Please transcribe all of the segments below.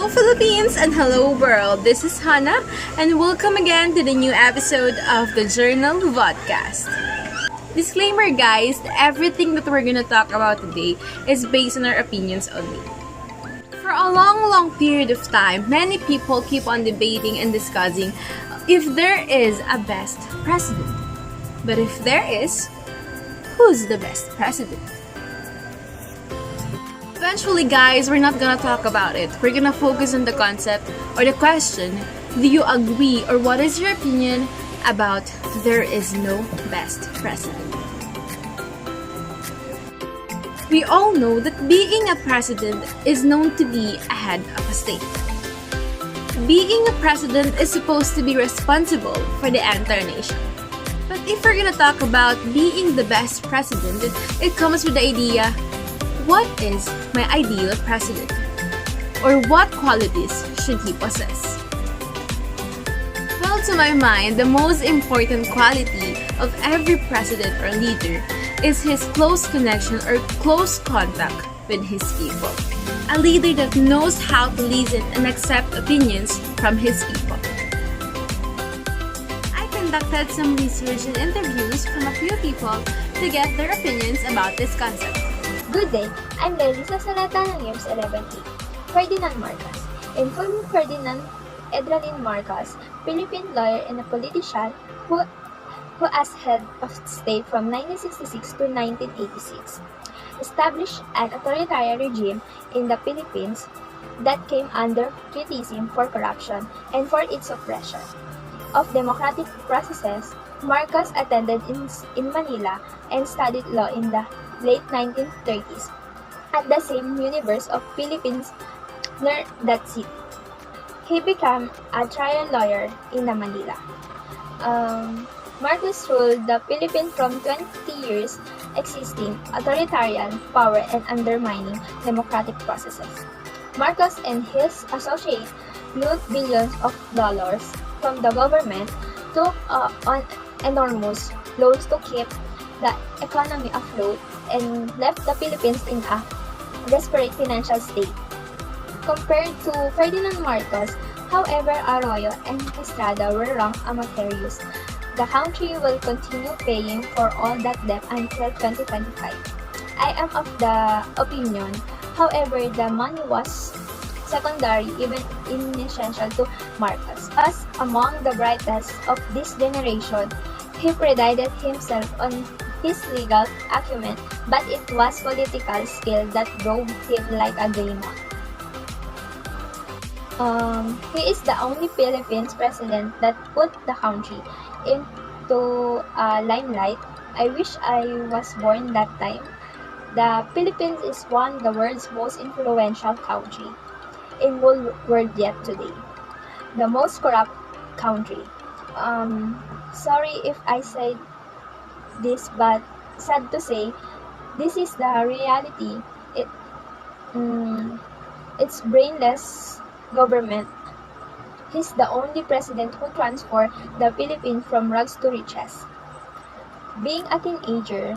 Hello Philippines and hello world, this is Hannah and welcome again to the new episode of the Journal VODCAST. Disclaimer guys, everything that we're gonna talk about today is based on our opinions only. For a long period of time, many people keep on debating and discussing if there is a best president. But if there is, who's the best president? Eventually, guys, we're not gonna talk about it. We're gonna focus on the concept or the question, do you agree or what is your opinion about there is no best president? We all know that being a president is known to be a head of a state. Being a president is supposed to be responsible for the entire nation. But if we're gonna talk about being the best president, it comes with the idea, what is my ideal president? Or what qualities should he possess? Well, to my mind, the most important quality of every president or leader is his close connection or close contact with his people. A leader that knows how to listen and accept opinions from his people. I conducted some research and interviews from a few people to get their opinions about this concept. Good day, I'm Leoliza Soleta ng years 11A. Ferdinand Marcos. In full, Ferdinand Edralin Marcos, Philippine lawyer and a politician who as head of state from 1966 to 1986, established an authoritarian regime in the Philippines that came under criticism for corruption and for its suppression of democratic processes. Marcos attended in Manila and studied law in the late 1930s at the same University of Philippines near that city. He became a trial lawyer in Manila. Marcos ruled the Philippines from 20 years, existing authoritarian power and undermining democratic processes. Marcos and his associates loot billions of dollars from the government, took on enormous loans to keep the economy afloat, and left the Philippines in a desperate financial state. Compared to Ferdinand Marcos, however, Arroyo and Estrada were wrong amateurists. The country will continue paying for all that debt until 2025. I am of the opinion, however, the money was secondary, even inessential to Marcos. As among the brightest of this generation, he prided himself on his legal acumen, but it was political skill that drove him like a demon. He is the only Philippines president that put the country into limelight. I wish I was born that time. The Philippines is one of the world's most influential country in the world yet today. The most corrupt country. Sorry if I said this, but sad to say, this is the reality. It's brainless government. He's the only president who transformed the Philippines from rags to riches. Being a teenager,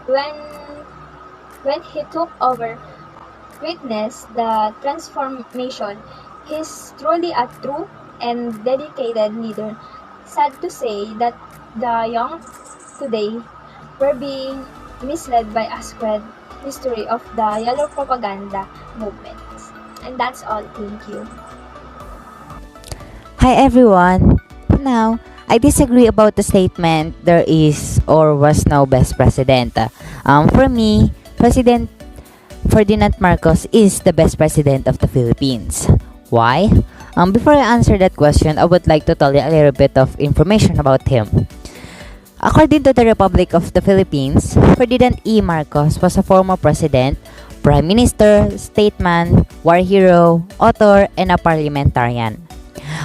when he took over, witnessed the transformation. He's truly a true and dedicated leader. Sad to say that the young today were being misled by a spread history of the yellow propaganda movement. And that's all. Thank you. Hi everyone. Now, I disagree about the statement there is or was no best president. For me, President Ferdinand Marcos is the best president of the Philippines. Why? Before I answer that question, I would like to tell you a little bit of information about him. According to the Republic of the Philippines, Ferdinand E. Marcos was a former president, prime minister, statesman, war hero, author, and a parliamentarian.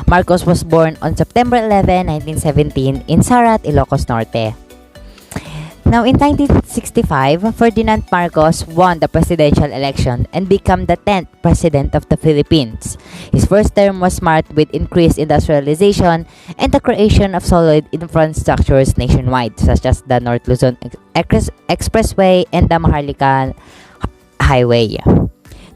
Marcos was born on September 11, 1917 in Sarat, Ilocos Norte. Now, in 1965, Ferdinand Marcos won the presidential election and became the 10th president of the Philippines. His first term was marked with increased industrialization and the creation of solid infrastructures nationwide, such as the North Luzon Expressway and the Maharlika Highway.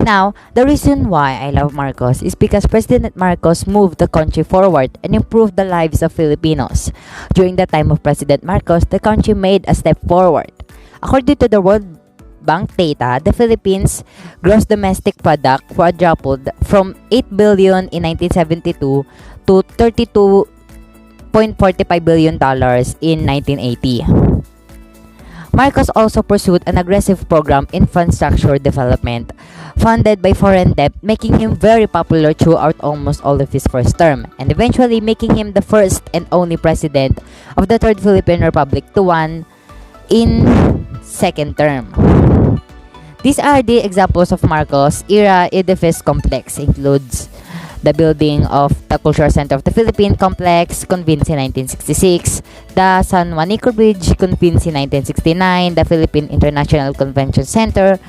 Now, the reason why I love Marcos is because President Marcos moved the country forward and improved the lives of Filipinos. During the time of President Marcos, the country made a step forward. According to the World Bank data, the Philippines' gross domestic product quadrupled from 8 billion in 1972 to $32.45 billion in 1980. Marcos also pursued an aggressive program in infrastructure development, funded by foreign debt, making him very popular throughout almost all of his first term, and eventually making him the first and only president of the Third Philippine Republic to win in second term. These are the examples of Marcos' era edifice complex, includes the building of the Cultural Center of the Philippine Complex, convinced in 1966, the San Juanico Bridge, convinced in 1969, the Philippine International Convention Center,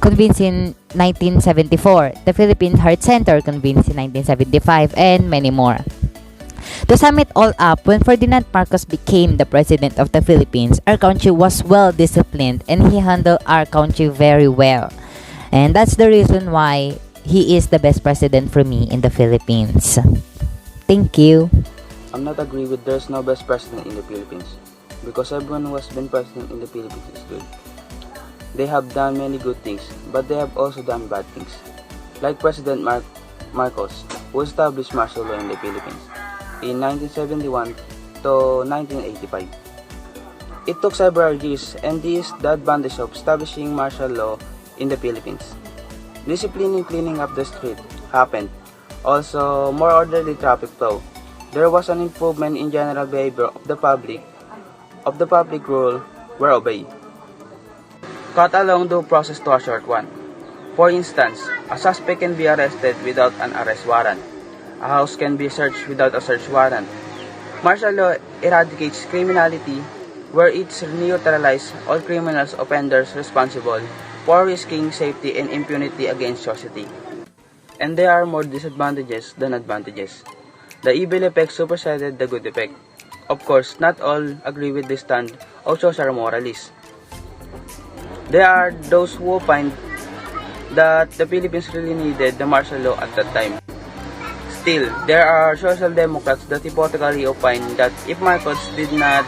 convinced in 1974, the Philippine Heart Center, convinced in 1975, and many more. To sum it all up, when Ferdinand Marcos became the President of the Philippines, our country was well disciplined and he handled our country very well. And that's the reason why he is the best president for me in the Philippines. Thank you. I'm not agree with there's no best president in the Philippines because everyone who has been president in the Philippines is good. They have done many good things, but they have also done bad things. Like President Marcos, who established martial law in the Philippines in 1971 to 1985. It took several years, and this is the advantage of establishing martial law in the Philippines. Discipline in cleaning up the street happened. Also, more orderly traffic flow. There was an improvement in general behavior of the public rule were obeyed. Cut along the process to a short one. For instance, a suspect can be arrested without an arrest warrant. A house can be searched without a search warrant. Martial law eradicates criminality where it neutralizes all criminals offenders responsible for risking safety and impunity against society. And there are more disadvantages than advantages. The evil effect superseded the good effect. Of course, not all agree with this stand of social moralists. There are those who find that the Philippines really needed the martial law at that time. Still, there are social democrats that hypothetically opine that if Marcos did not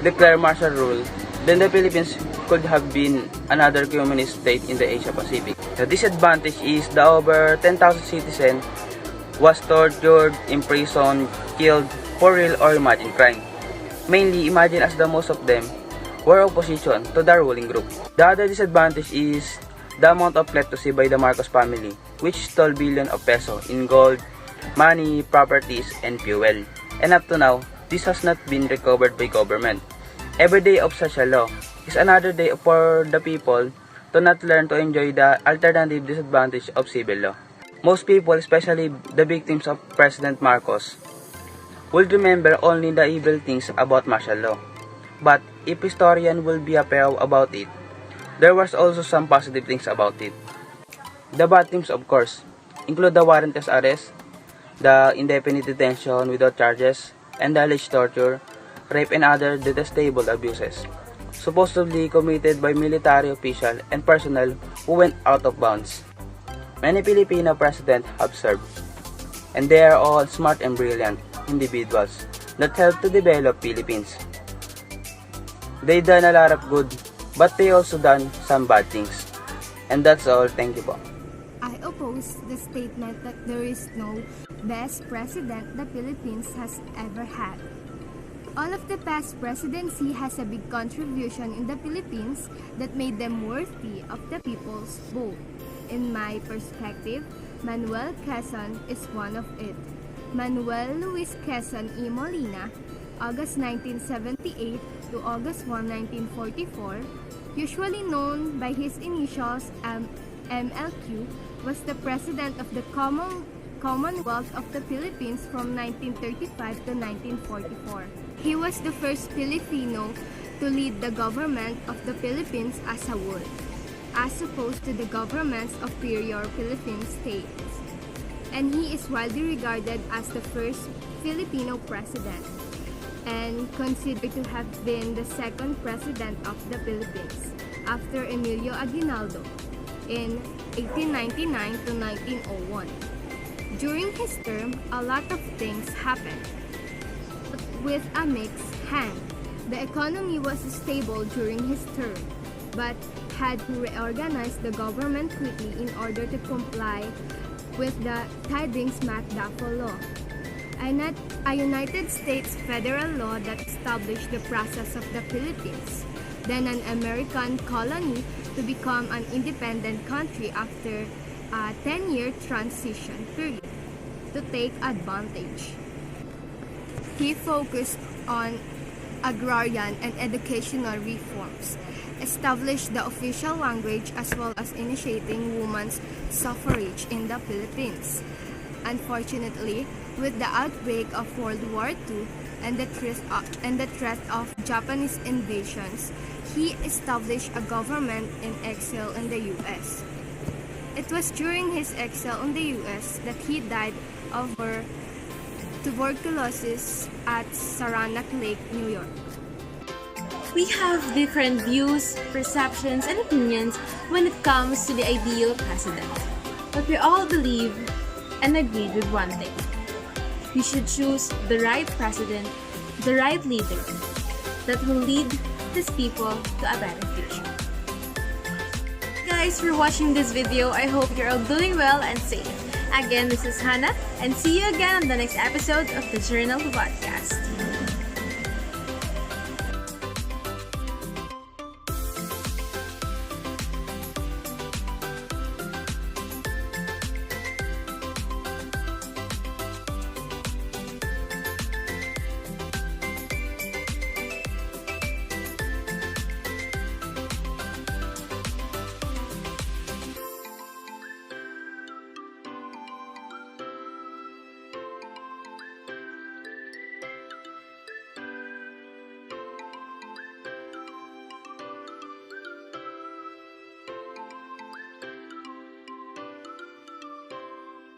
declare martial rule, then the Philippines could have been another communist state in the Asia Pacific. The disadvantage is the over 10,000 citizens was tortured, imprisoned, killed for real or imagined crime. Mainly imagined as the most of them were opposition to the ruling group. The other disadvantage is the amount of legacy by the Marcos family, which stole billions of pesos in gold, money, properties, and fuel. And up to now, this has not been recovered by government. Every day of such a law is another day for the people to not learn to enjoy the alternative disadvantage of civil law. Most people, especially the victims of President Marcos, will remember only the evil things about martial law. But if historian will be appeal about it, there was also some positive things about it. The bad things, of course, include the warrantless arrest, the indefinite detention without charges, and the alleged torture, rape, and other detestable abuses, supposedly committed by military officials and personnel who went out of bounds. Many Filipino presidents have served, and they are all smart and brilliant individuals that helped to develop Philippines. They done a lot of good, but they also done some bad things. And that's all. Thank you po. I oppose the statement that there is no best president the Philippines has ever had. All of the past presidency has a big contribution in the Philippines that made them worthy of the people's vote. In my perspective, Manuel Quezon is one of it. Manuel Luis Quezon y Molina, August 1978 to August 1, 1944, usually known by his initials MLQ, was the President of the Commonwealth of the Philippines from 1935 to 1944. He was the first Filipino to lead the government of the Philippines as a whole, as opposed to the governments of prior Philippine states. And he is widely regarded as the first Filipino president, and considered to have been the second president of the Philippines, after Emilio Aguinaldo. in 1899 to 1901. During his term, a lot of things happened. But with a mixed hand, the economy was stable during his term, but had to reorganize the government quickly in order to comply with the Tidings-McDuffie law, a United States federal law that established the process of the Philippines, then an American colony, to become an independent country after a 10-year transition period to take advantage. He focused on agrarian and educational reforms, established the official language as well as initiating women's suffrage in the Philippines. Unfortunately, with the outbreak of World War II and the threat of Japanese invasions, he established a government in exile in the U.S. It was during his exile in the U.S. that he died of tuberculosis at Saranac Lake, New York. We have different views, perceptions, and opinions when it comes to the ideal president. But we all believe and agree with one thing. We should choose the right president, the right leader that will lead his people to a better future. Guys, for watching this video, I hope you're all doing well and safe. Again, this is Hannah, and see you again on the next episode of the Journal VODCAST.